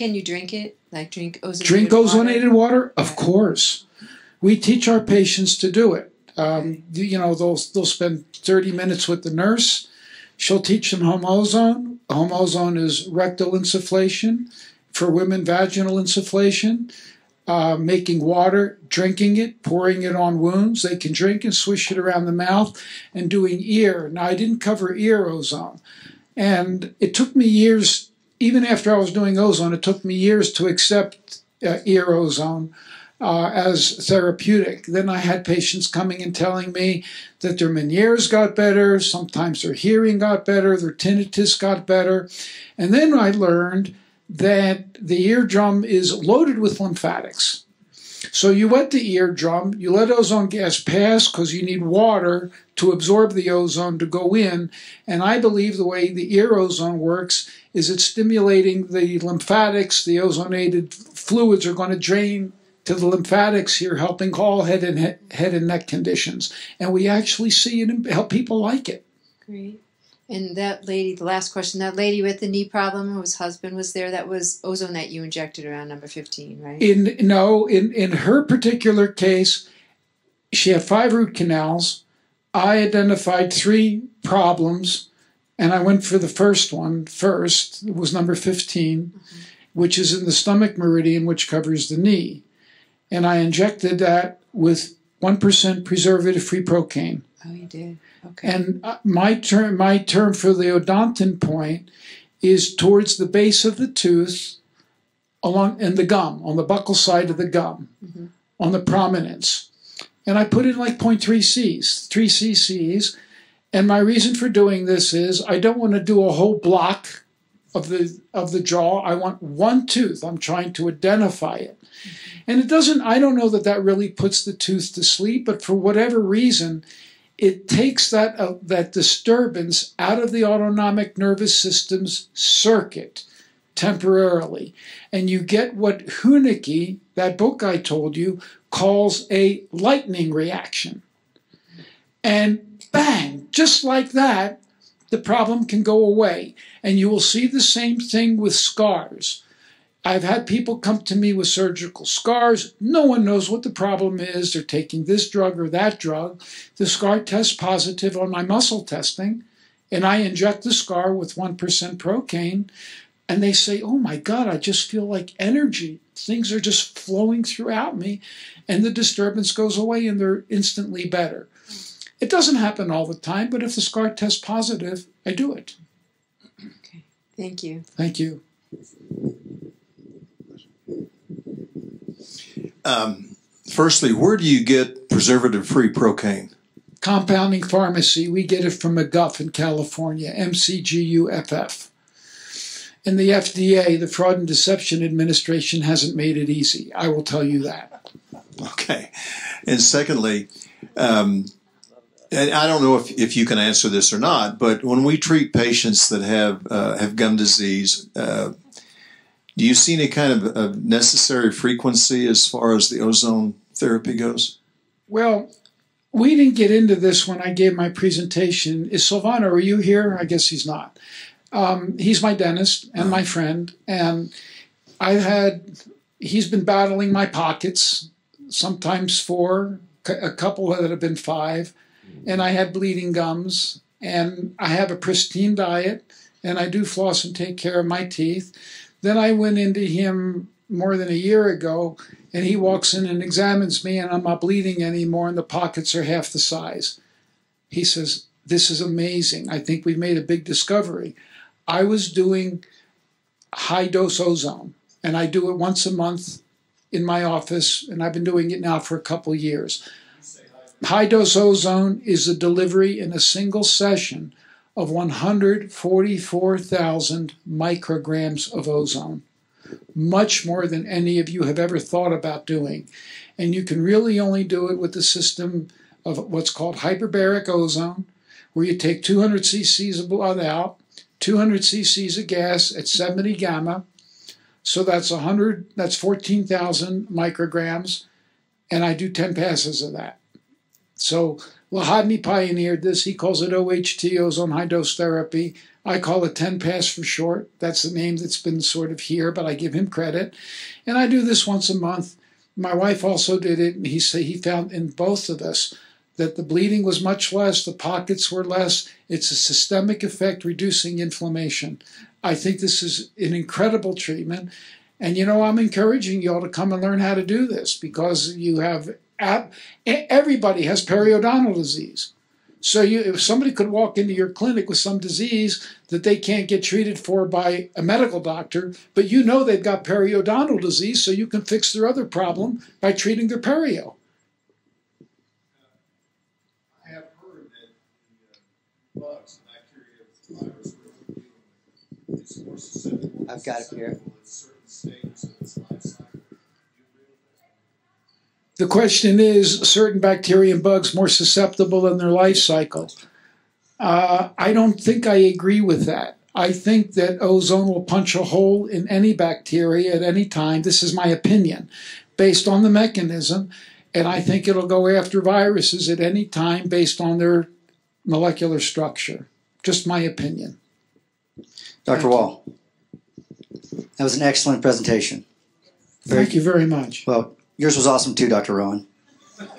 Can you drink it? Like drink ozonated Drink ozonated water? Of course. We teach our patients to do it. You know, they'll spend 30 minutes with the nurse. She'll teach them home ozone. Home ozone is rectal insufflation. For women, vaginal insufflation. Making water, drinking it, pouring it on wounds. They can drink and swish it around the mouth, and doing ear. Now, I didn't cover ear ozone. And it took me years, even after I was doing ozone, it took me years to accept ear ozone as therapeutic. Then I had patients coming and telling me that their Meniere's got better, sometimes their hearing got better, their tinnitus got better. And then I learned that the eardrum is loaded with lymphatics. So you wet the eardrum, you let ozone gas pass because you need water to absorb the ozone to go in. And I believe the way the ear ozone works is it's stimulating the lymphatics. The ozonated fluids are going to drain to the lymphatics here, helping all head and neck conditions. And we actually see it and help people like it. Great. And that lady, the last question, that lady with the knee problem whose husband was there, that was ozone that you injected around number 15, right? In her particular case, she had 5 root canals. I identified 3 problems, and I went for the first one first. It was number 15, which is in the stomach meridian, which covers the knee. And I injected that with 1% preservative-free procaine. Oh, you did? Okay. And my term for the odontin point is towards the base of the tooth, in the gum, on the buccal side of the gum, on the prominence. And I put in like 0.3 Cs, 3 cc's. And my reason for doing this is I don't want to do a whole block of the jaw. I want one tooth. I'm trying to identify it. And it doesn't, I don't know that really puts the tooth to sleep, but for whatever reason, it takes that disturbance out of the autonomic nervous system's circuit temporarily. And you get what Huneke, that book I told you, calls a lightning reaction. And bang, just like that, the problem can go away. And you will see the same thing with scars. I've had people come to me with surgical scars. No one knows what the problem is. They're taking this drug or that drug. The scar tests positive on my muscle testing, and I inject the scar with 1% procaine, and they say, oh my God, I just feel like energy. Things are just flowing throughout me, and the disturbance goes away, and they're instantly better. It doesn't happen all the time, but if the scar tests positive, I do it. Okay. Thank you. Thank you. Firstly, where do you get preservative-free procaine? Compounding pharmacy. We get it from McGuff in California, MCGUFF. And the FDA, the Fraud and Deception Administration, hasn't made it easy. I will tell you that. Okay. And secondly, and I don't know if you can answer this or not, but when we treat patients that have gum disease, do you see any kind of necessary frequency as far as the ozone therapy goes? Well, we didn't get into this when I gave my presentation. Is Silvano, are you here? I guess he's not. He's my dentist and my friend, and he's been battling my pockets, sometimes 4, a couple that have been 5, and I had bleeding gums, and I have a pristine diet, and I do floss and take care of my teeth. Then I went into him more than a year ago, and he walks in and examines me, and I'm not bleeding anymore, and the pockets are half the size. He says, this is amazing. I think we've made a big discovery. I was doing high-dose ozone, and I do it once a month in my office, and I've been doing it now for a couple years. High-dose ozone is the delivery in a single session of 144,000 micrograms of ozone, much more than any of you have ever thought about doing. And you can really only do it with the system of what's called hyperbaric ozone, where you take 200 cc's of blood out, 200 cc's of gas at 70 gamma, so that's 14,000 micrograms, and I do 10 passes of that. So Lahadny pioneered this. He calls it OHT, ozone high dose therapy. I call it 10-pass for short. That's the name that's been sort of here, but I give him credit. And I do this once a month. My wife also did it, and he found in both of us that the bleeding was much less, the pockets were less. It's a systemic effect, reducing inflammation. I think this is an incredible treatment. And, you know, I'm encouraging you all to come and learn how to do this, because you have, everybody has periodontal disease. So if somebody could walk into your clinic with some disease that they can't get treated for by a medical doctor, but you know they've got periodontal disease, so you can fix their other problem by treating their perio. I have heard that the bugs, the bacteria, the virus we're dealing with is more susceptible. I've got it here. At certain stages of its life cycle. The question is, certain bacteria and bugs more susceptible in their life cycle? I don't think I agree with that. I think that ozone will punch a hole in any bacteria at any time. This is my opinion, based on the mechanism. And I think it'll go after viruses at any time based on their molecular structure. Just my opinion. Dr. Wall, that was an excellent presentation. Thank you very much. Well, yours was awesome too, Dr. Rowan.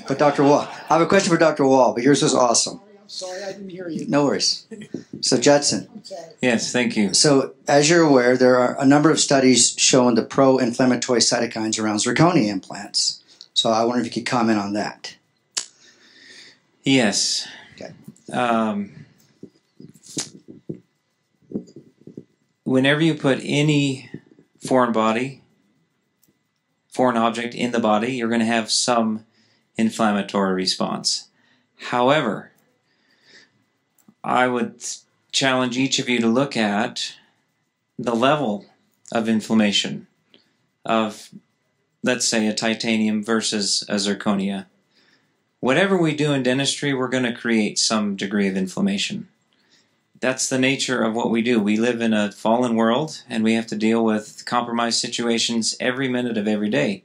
But Dr. Wall, I have a question for Dr. Wall, but yours was awesome. I'm sorry, I didn't hear you. No worries. So Judson. Yes, thank you. So as you're aware, there are a number of studies showing the pro-inflammatory cytokines around zirconia implants. So I wonder if you could comment on that. Yes. Okay. Whenever you put any foreign object in the body, you're going to have some inflammatory response. However, I would challenge each of you to look at the level of inflammation of, let's say, a titanium versus a zirconia. Whatever we do in dentistry, we're going to create some degree of inflammation. That's the nature of what we do. We live in a fallen world, and we have to deal with compromised situations every minute of every day.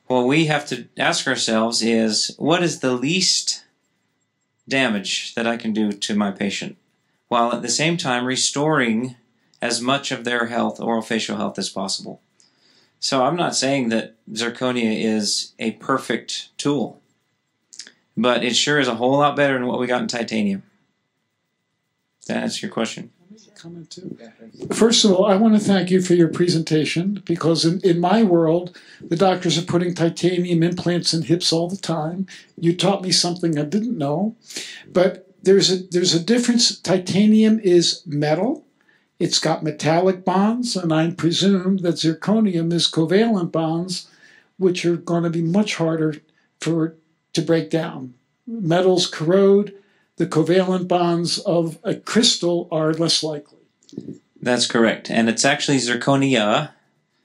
What we have to ask ourselves is, what is the least damage that I can do to my patient, while at the same time restoring as much of their health, orofacial health, as possible. So I'm not saying that zirconia is a perfect tool, but it sure is a whole lot better than what we got in titanium. Does that answer your question? Comment too. First of all, I want to thank you for your presentation, because in my world, the doctors are putting titanium implants in hips all the time. You taught me something I didn't know, but there's a difference. Titanium is metal. It's got metallic bonds, and I presume that zirconium is covalent bonds, which are going to be much harder to break down. Metals corrode. The covalent bonds of a crystal are less likely. That's correct. And it's actually zirconia,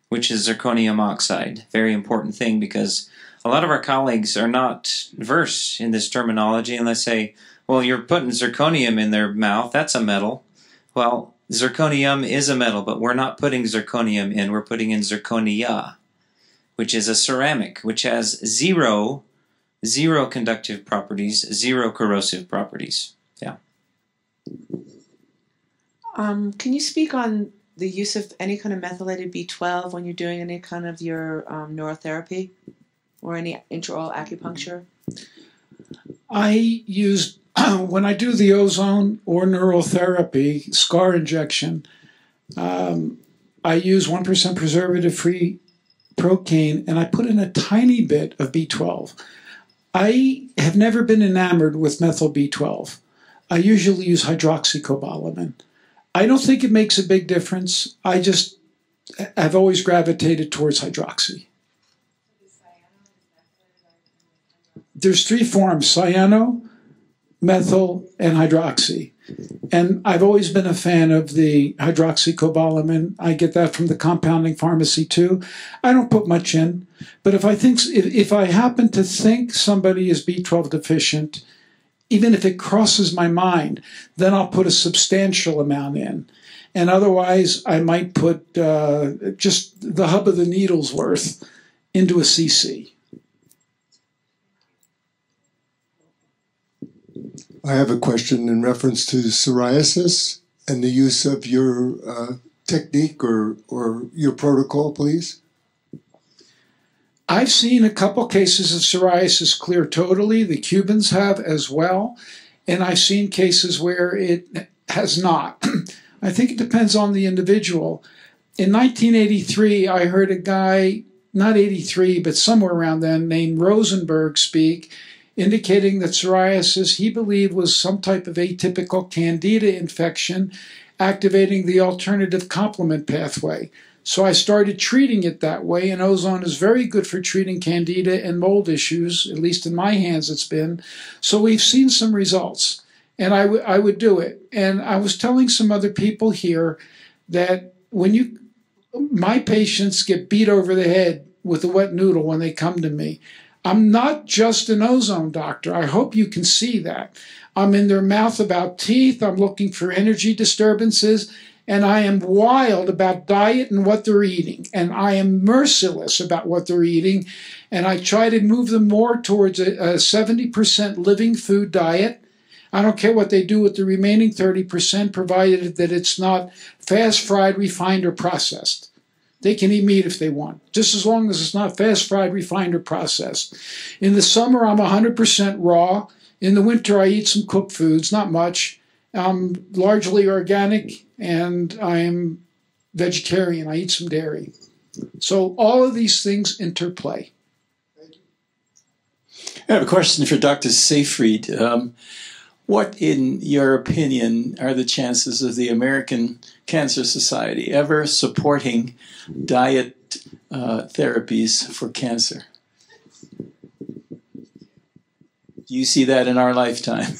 which is zirconium oxide. Very important thing, because a lot of our colleagues are not versed in this terminology, and they say, well, you're putting zirconium in their mouth. That's a metal. Well, zirconium is a metal, but we're not putting zirconium in. We're putting in zirconia, which is a ceramic, which has zero conductive properties, zero corrosive properties. Yeah. Can you speak on the use of any kind of methylated B12 when you're doing any kind of your neurotherapy or any intraoral acupuncture? I use, when I do the ozone or neurotherapy, scar injection, I use 1% preservative-free procaine, and I put in a tiny bit of B12. I have never been enamored with methyl B12. I usually use hydroxycobalamin. I don't think it makes a big difference. I've always gravitated towards hydroxy. There's three forms: cyano, methyl, and hydroxy. And I've always been a fan of the hydroxycobalamin. I get that from the compounding pharmacy too. I don't put much in, but if I happen to think somebody is B12 deficient, even if it crosses my mind, then I'll put a substantial amount in. And otherwise, I might put just the hub of the needle's worth into a cc. I have a question in reference to psoriasis and the use of your technique or your protocol, please. I've seen a couple cases of psoriasis clear totally. The Cubans have as well. And I've seen cases where it has not. I think it depends on the individual. In 1983, I heard a guy, not 83, but somewhere around then, named Rosenberg speak, indicating that psoriasis, he believed, was some type of atypical candida infection activating the alternative complement pathway. So I started treating it that way, and ozone is very good for treating candida and mold issues, at least in my hands it's been. So we've seen some results, and I would do it. And I was telling some other people here that when my patients get beat over the head with a wet noodle when they come to me. I'm not just an ozone doctor. I hope you can see that. I'm in their mouth about teeth. I'm looking for energy disturbances. And I am wild about diet and what they're eating. And I am merciless about what they're eating. And I try to move them more towards a 70% living food diet. I don't care what they do with the remaining 30%, provided that it's not fast fried, refined, or processed. They can eat meat if they want, just as long as it's not fast fried, refined, or processed. In the summer, I'm 100% raw. In the winter, I eat some cooked foods, not much. I'm largely organic, and I'm vegetarian. I eat some dairy. So all of these things interplay. I have a question for Dr. Seyfried. What, in your opinion, are the chances of the American Cancer Society ever supporting diet therapies for cancer? Do you see that in our lifetime?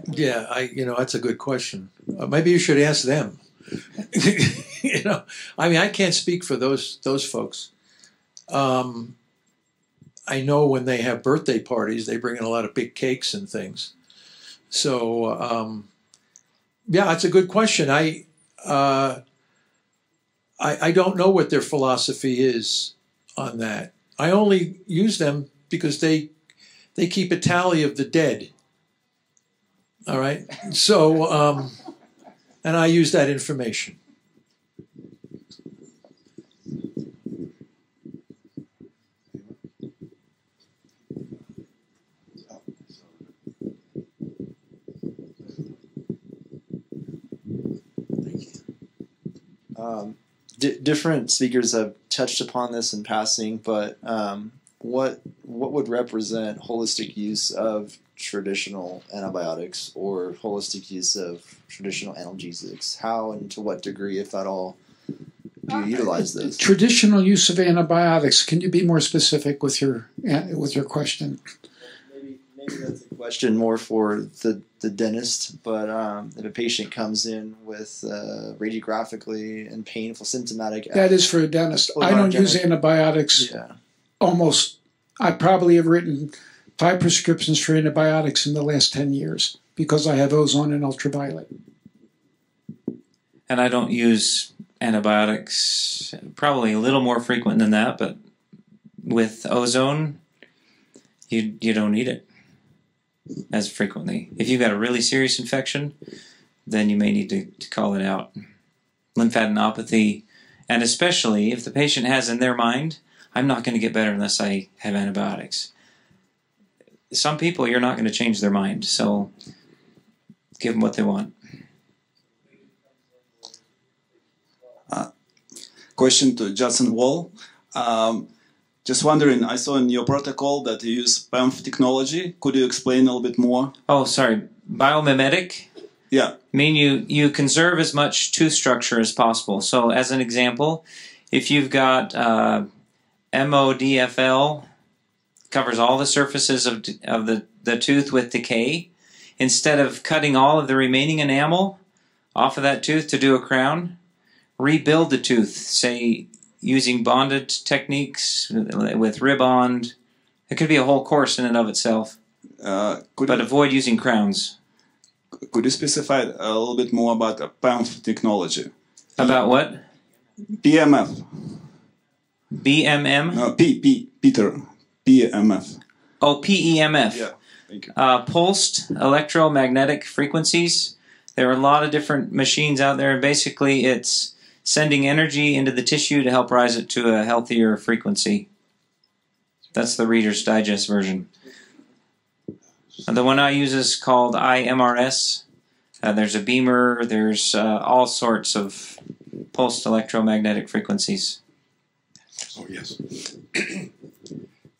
Yeah, that's a good question. Maybe you should ask them. I can't speak for those folks. I know when they have birthday parties, they bring in a lot of big cakes and things. So, yeah, it's a good question. I don't know what their philosophy is on that. I only use them because they keep a tally of the dead. All right. So, and I use that information. Different speakers have touched upon this in passing, but what would represent holistic use of traditional antibiotics or holistic use of traditional analgesics? How and to what degree, if at all, do you utilize this? Traditional use of antibiotics. Can you be more specific with your question? Maybe that's a question more for the dentist, but if a patient comes in with radiographically and painful symptomatic... That is for a dentist. I don't use antibiotics. Yeah. I probably have written 5 prescriptions for antibiotics in the last 10 years because I have ozone and ultraviolet. And I don't use antibiotics, probably a little more frequent than that, but with ozone, you don't need it as frequently. If you've got a really serious infection, then you may need to call it out. Lymphadenopathy, and especially if the patient has in their mind, I'm not going to get better unless I have antibiotics. Some people, you're not going to change their mind, so give them what they want. Question to Justin Wall. Just wondering, I saw in your protocol that you use PEMF technology. Could you explain a little bit more? Oh, sorry. Biomimetic? Yeah. I mean, you conserve as much tooth structure as possible. So as an example, if you've got MODFL, covers all the surfaces of the tooth with decay, instead of cutting all of the remaining enamel off of that tooth to do a crown, rebuild the tooth, say using bonded techniques with Ribond. It could be a whole course in and of itself. But avoid using crowns. Could you specify a little bit more about the PEMF technology? About what? PMF. BMM? No, Peter. PMF. Oh, PEMF. Yeah. Thank you. Pulsed electromagnetic frequencies. There are a lot of different machines out there, and basically it's sending energy into the tissue to help rise it to a healthier frequency. That's the Reader's Digest version. The one I use is called IMRS. There's a beamer. There's all sorts of pulsed electromagnetic frequencies. Oh, yes.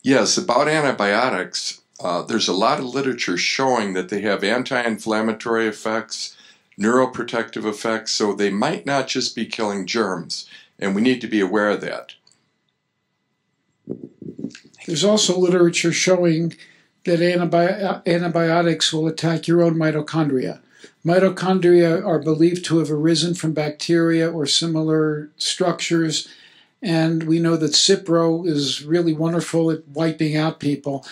Yes, about antibiotics, there's a lot of literature showing that they have anti-inflammatory effects, neuroprotective effects, so they might not just be killing germs, and we need to be aware of that. There's also literature showing that antibiotics will attack your own mitochondria. Mitochondria are believed to have arisen from bacteria or similar structures, and we know that Cipro is really wonderful at wiping out people.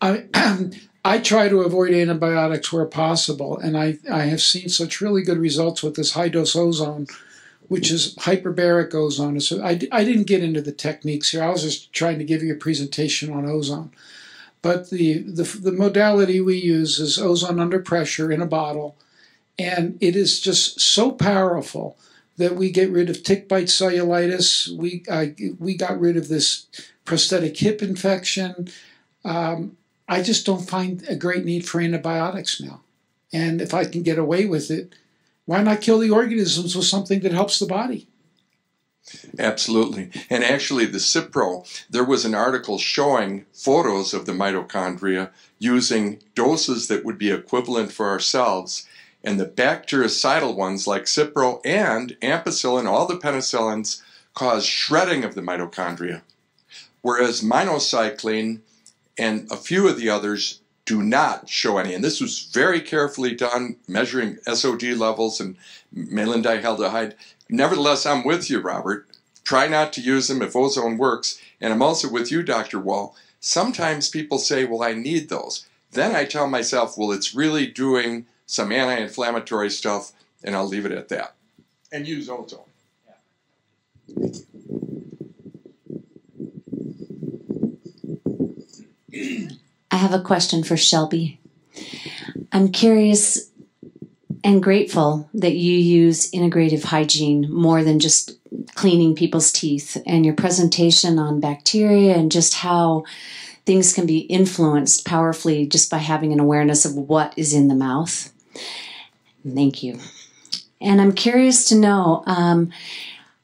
I try to avoid antibiotics where possible, and I have seen such really good results with this high-dose ozone, which is hyperbaric ozone. So I didn't get into the techniques here. I was just trying to give you a presentation on ozone. But the modality we use is ozone under pressure in a bottle, and it is just so powerful that we get rid of tick bite cellulitis. We got rid of this prosthetic hip infection. I just don't find a great need for antibiotics now. And if I can get away with it, why not kill the organisms with something that helps the body? Absolutely. And actually, the Cipro, there was an article showing photos of the mitochondria using doses that would be equivalent for ourselves. And the bactericidal ones like Cipro and ampicillin, all the penicillins, cause shredding of the mitochondria. Whereas minocycline and a few of the others do not show any. And this was very carefully done, measuring SOD levels and malondialdehyde. Nevertheless, I'm with you, Robert. Try not to use them if ozone works. And I'm also with you, Dr. Wall. Sometimes people say, well, I need those. Then I tell myself, well, it's really doing some anti-inflammatory stuff, and I'll leave it at that. And use ozone. I have a question for Shelby. I'm curious and grateful that you use integrative hygiene more than just cleaning people's teeth, and your presentation on bacteria and just how things can be influenced powerfully just by having an awareness of what is in the mouth. Thank you. And I'm curious to know,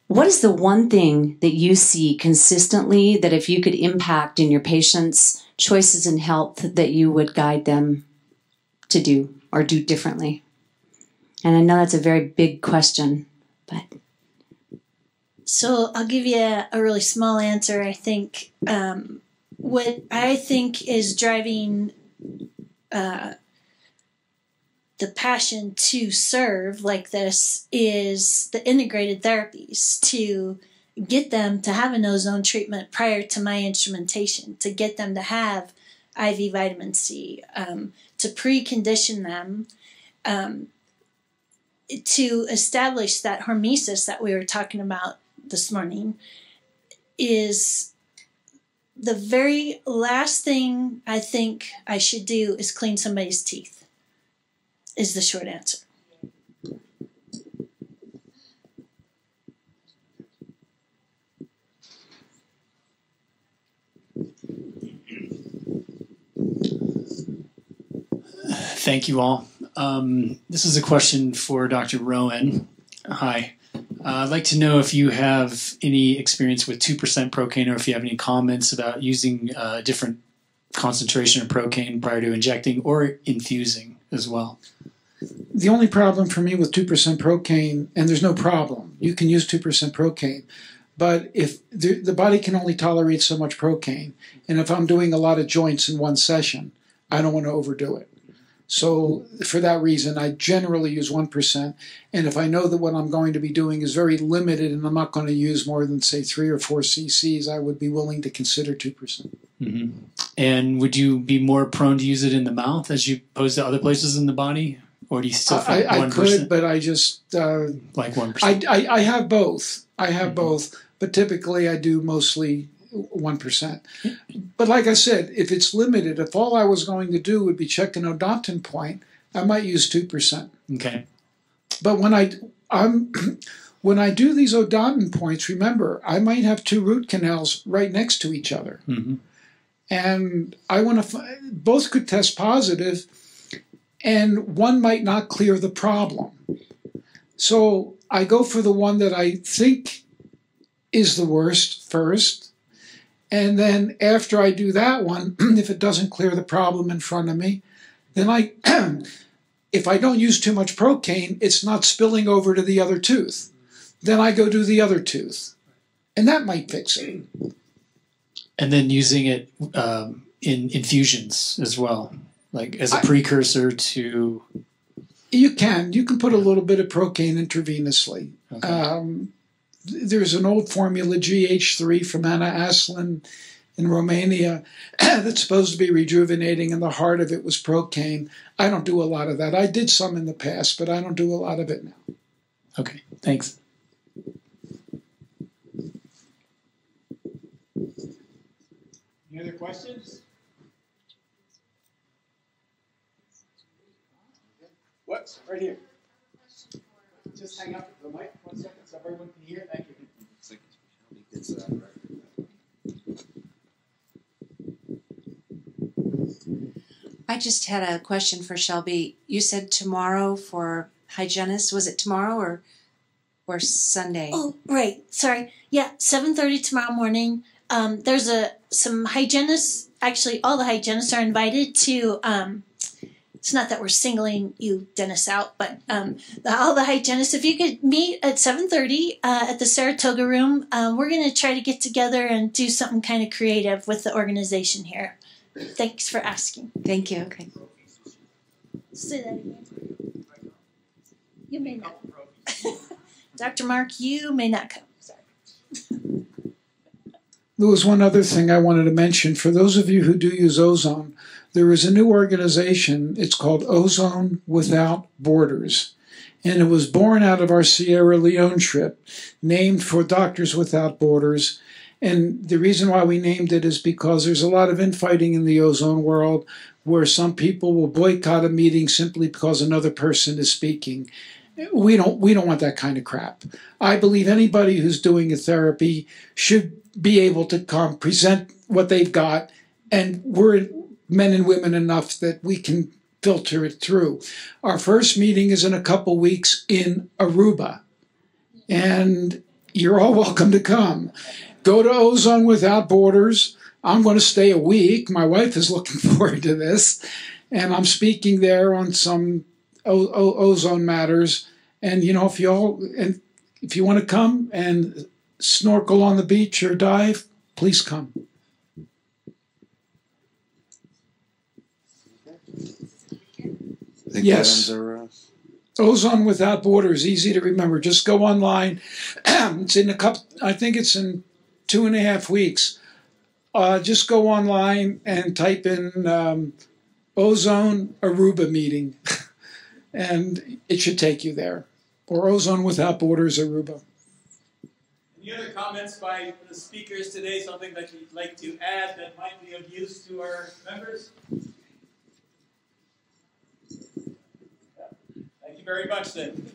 what is the one thing that you see consistently that if you could impact in your patients' choices in health that you would guide them to do or do differently? And I know that's a very big question, but... So I'll give you a really small answer. I think what I think is driving the passion to serve like this is the integrated therapies, to get them to have an ozone treatment prior to my instrumentation, to get them to have IV vitamin C, to precondition them, to establish that hormesis that we were talking about this morning. Is the very last thing I think I should do is clean somebody's teeth, is the short answer. Thank you all. This is a question for Dr. Rowan. Hi. I'd like to know if you have any experience with 2% procaine, or if you have any comments about using a different concentration of procaine prior to injecting or infusing as well. The only problem for me with 2% procaine, and there's no problem, you can use 2% procaine, but if the body can only tolerate so much procaine, and if I'm doing a lot of joints in one session, I don't want to overdo it. So for that reason, I generally use 1%. And if I know that what I'm going to be doing is very limited and I'm not going to use more than, say, 3 or 4 cc's, I would be willing to consider 2%. Mm-hmm. And would you be more prone to use it in the mouth as opposed to other places in the body? Or do you still think 1%? I could, but I just... like 1%? I have both. I have both. But typically I do mostly 1%. But like I said, if it's limited, if all I was going to do would be check an odontin point, I might use 2%. Okay. But when when I do these odontin points, remember, I might have 2 root canals right next to each other. Mm-hmm. And I want to, both could test positive, and one might not clear the problem. So I go for the one that I think is the worst first. And then after I do that one, if it doesn't clear the problem in front of me, then if I don't use too much Procaine, it's not spilling over to the other tooth. Then I go do the other tooth. And that might fix it. And then using it in infusions as well, like as a precursor to... You can put a little bit of Procaine intravenously. Okay. There's an old formula, GH3 from Anna Aslan in Romania, that's supposed to be rejuvenating, and the heart of it was Procaine. I don't do a lot of that. I did some in the past, but I don't do a lot of it now. Okay, thanks. Any other questions? What? Right here. Just hang up the mic 1 second so everyone can hear. Thank you. I just had a question for Shelby. You said tomorrow for hygienists. Was it tomorrow or Sunday? Oh, right. Sorry. Yeah, 7:30 tomorrow morning. There's some hygienists. Actually, all the hygienists are invited to. It's not that we're singling you, Dennis, out, but all the hygienists. If you could meet at 7:30 at the Saratoga Room, we're going to try to get together and do something kind of creative with the organization here. Thanks for asking. Thank you. Okay. Say that again. You may not. Dr. Mark, you may not come. Sorry. There was one other thing I wanted to mention. For those of you who do use ozone, there is a new organization. It's called Ozone Without Borders. And it was born out of our Sierra Leone trip, named for Doctors Without Borders. And the reason why we named it is because there's a lot of infighting in the ozone world where some people will boycott a meeting simply because another person is speaking. We don't want that kind of crap. I believe anybody who's doing a therapy should be able to come present what they've got, and we're men and women enough that we can filter it through. Our first meeting is in a couple weeks in Aruba, and you're all welcome to come. Go to Ozone Without Borders. I'm going to stay a week. My wife is looking forward to this, and I'm speaking there on some ozone matters. And if you want to come and snorkel on the beach or dive, please come. Yes. Ozone Without Borders, easy to remember. Just go online. It's in I think it's in 2.5 weeks. Just go online and type in Ozone Aruba meeting, and it should take you there. Or Ozone Without Borders Aruba. Any other comments by the speakers today? Something that you'd like to add that might be of use to our members? Thank you very much, then.